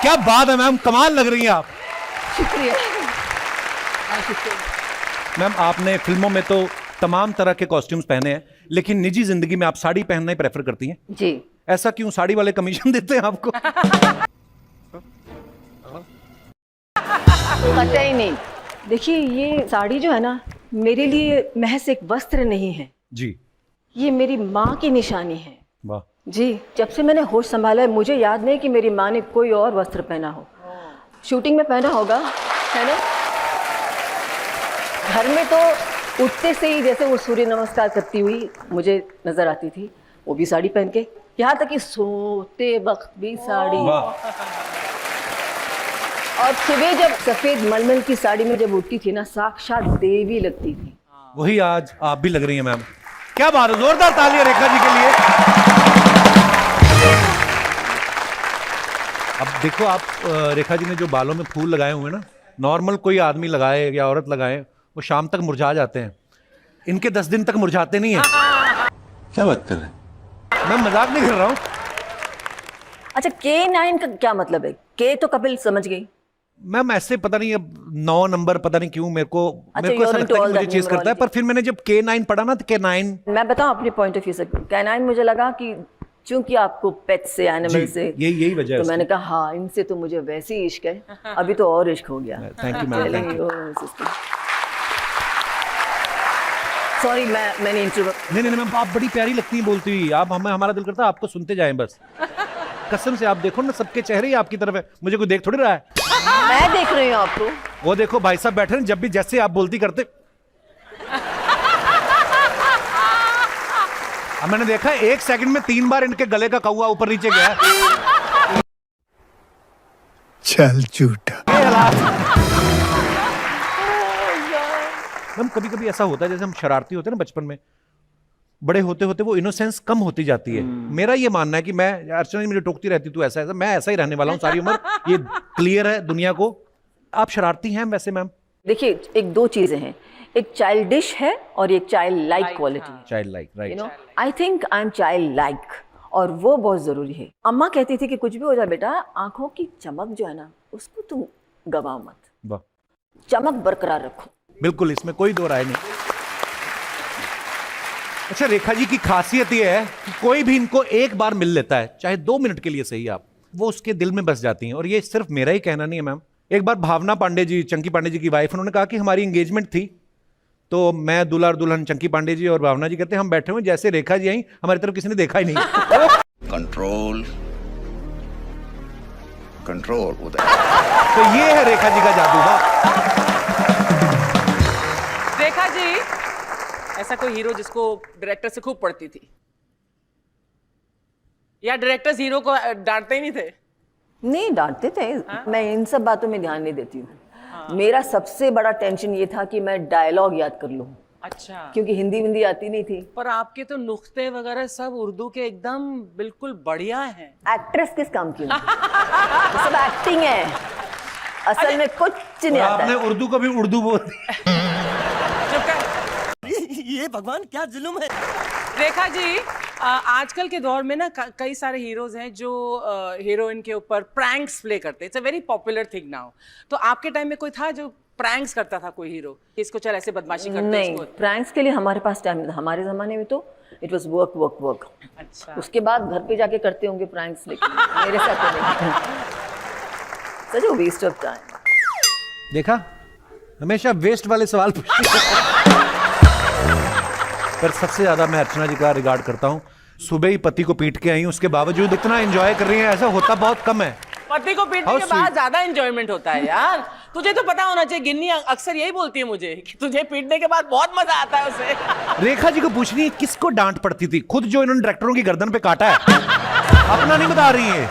क्या बात है मैम, कमाल लग रही हैं आप। शुक्रिया। मैम आपने फिल्मों में तो तमाम तरह के कॉस्ट्यूम्स पहने हैं, लेकिन निजी जिंदगी में आप साड़ी पहनना ही प्रेफर करती हैं जी। ऐसा क्यों? साड़ी वाले कमीशन देते हैं आपको? कतई नहीं। देखिए ये साड़ी जो है ना, मेरे लिए महज एक वस्त्र नहीं है जी। ये मेरी माँ की निशानी है। वाह। जी, जब से मैंने होश संभाला है मुझे याद नहीं कि मेरी माँ ने कोई और वस्त्र पहना हो। शूटिंग में पहना होगा, है ना? घर में तो उठते से ही जैसे वो सूर्य नमस्कार करती हुई मुझे नजर आती थी, वो भी साड़ी पहन के, यहाँ तक कि सोते वक्त भी साड़ी। और सुबह जब सफेद मलमल की साड़ी में जब उठती थी ना, साक्षात देवी लगती थी। वही आज आप भी लग रही हैं मैम। क्या बात है, जोरदार तालियां रेखा जी के लिए। अब देखो आप, रेखा जी ने जो बालों में फूल लगाए हुए हैं ना, नॉर्मल कोई आदमी लगाए या औरत लगाए वो शाम तक मुरझा जाते हैं, इनके 10 दिन तक मुरझाते नहीं है। क्या बात कर रहे हैं? मैं मजाक नहीं कर रहा हूँ। अच्छा, K9 का क्या मतलब है? के तो कपिल समझ गई मैम, ऐसे पता नहीं अब 9 नंबर पता नहीं क्यों मेरे को ऐसा you're लगता into है all कि मुझे that चेस करता है, पर फिर मैंने जब K9 पढ़ा ना तो K9 मैं बताऊं अपने पॉइंट ऑफ व्यू से, K9 मुझे लगा कि चूंकि आपको पेट से, एनिमल से, यही वजह है तो मैंने कहा हाँ इनसे तो मुझे वैसे ही इश्क है, अभी तो और इश्क हो गया। Thank you ma'am, thank you. Sorry मैंने इंटरव्यू। नहीं मैम, आप बड़ी प्यारी लगती हैं बोलती हुई। आप हमें, हमारा दिल करता है आपको सुनते जाएं बस। कसम से आप देखो ना, सबके चेहरे ही आपकी तरफ है, मुझे कोई देख थोड़ी रहा है। मैं देख रही हूँ आपको। वो देखो भाई साहब बैठे हैं, जब भी जैसे आप बोलती करते। अब मैंने देखा 1 सेकंड में 3 बार इनके गले का कौवा ऊपर नीचे गया। चल झूठा। हम कभी कभी ऐसा होता है जैसे हम शरारती होते हैं ना बचपन में, बड़े होते होते वो इनोसेंस कम होती जाती है। मेरा ये मानना है कि मैं, अर्चना जी मुझे टोकती रहती तू ऐसा ऐसा, मैं ऐसा ही रहने वाला हूँ सारी उम्र, ये क्लियर है दुनिया को। आप शरारती हैं वैसे मैम? देखिए, एक दो चीजें हैं, एक चाइल्डिश है और एक child like quality. Child like, right. You know, I think I am child like, और वो बहुत जरूरी है। अम्मा कहती थी कि कुछ भी हो जाए बेटा, आंखों की चमक जो है ना उसको तुम गवाओ मत, वाह, चमक बरकरार रखो। बिल्कुल, इसमें कोई दो राय नहीं। अच्छा, रेखा जी की खासियत ये है कि कोई भी इनको एक बार मिल लेता है, चाहे 2 मिनट के लिए सही, आप वो उसके दिल में बस जाती हैं। और ये सिर्फ मेरा ही कहना नहीं है मैम। एक बार भावना पांडे जी, चंकी पांडे जी की वाइफ, उन्होंने कहा कि हमारी एंगेजमेंट थी, तो मैं दूल्हा और दुल्हन चंकी पांडे जी और भावना जी कहते हैं हम बैठे हुए, जैसे रेखा जी आई हमारी तरफ किसी ने देखा ही नहीं। कंट्रोल कंट्रोल उधर। तो ये है रेखा जी का जादू। वाह। रेखा जी, ऐसा कोई हीरो जिसको डायरेक्टर से खूब पड़ती थी, या डायरेक्टर्स हीरो को डांटते ही नहीं थे? नहीं डांटते थे। मैं इन सब बातों में ध्यान नहीं देती हूँ। मेरा सबसे बड़ा टेंशन ये था कि मैं डायलॉग याद कर लूँ। अच्छा। क्योंकि हिंदी आती नहीं थी। पर आपके तो नुक्ते वगैरह सब उर्दू के एकदम बिल्कुल बढ़िया हैं। एक्ट्रेस किस काम की? ये सब एक्टिंग है, असल में कुछ नहीं आता आपने है। उर्दू को भी उर्दू बोल दी। ये भगवान क्या जुल्म है। रेखा जी, आजकल के दौर में ना कई सारे हीरोज हैं जो हीरोइन के ऊपर प्रैंक्स प्ले करते हैं। It's a very popular thing now. तो आपके टाइम में कोई था जो प्रैंक्स करता था, कोई हीरो, इसको चल ऐसे बदमाशी करते हैं? नहीं, प्रैंक्स के लिए हमारे पास टाइम नहीं था। हमारे जमाने में तो it was work work work. अच्छा। उसके बाद घर पे जाके करते होंगे प्रैंक्स, लेकिन मेरे साथ तो नहीं। सच अ वेस्ट ऑफ टाइम। देखा, हमेशा वेस्ट वाले सवाल पूछते। पर सबसे ज्यादा मैं अर्चना जी का रिगार्ड करता हूँ। सुबह ही पति को पीट के आई, उसके बावजूद इतना एंजॉय कर रही हैं, ऐसा होता बहुत कम है। पति को पीटने के बाद ज्यादा एंजॉयमेंट होता है यार। तुझे तो पता होना चाहिए, गिन्नी अक्सर यही बोलती है मुझे कि तुझे पीटने के बाद बहुत मजा आता है उसे। रेखा जी को पूछनी है किसको डांट पड़ती थी, खुद जो इन्होंने डायरेक्टरों की गर्दन पे काटा है, अपना नहीं बता रही है।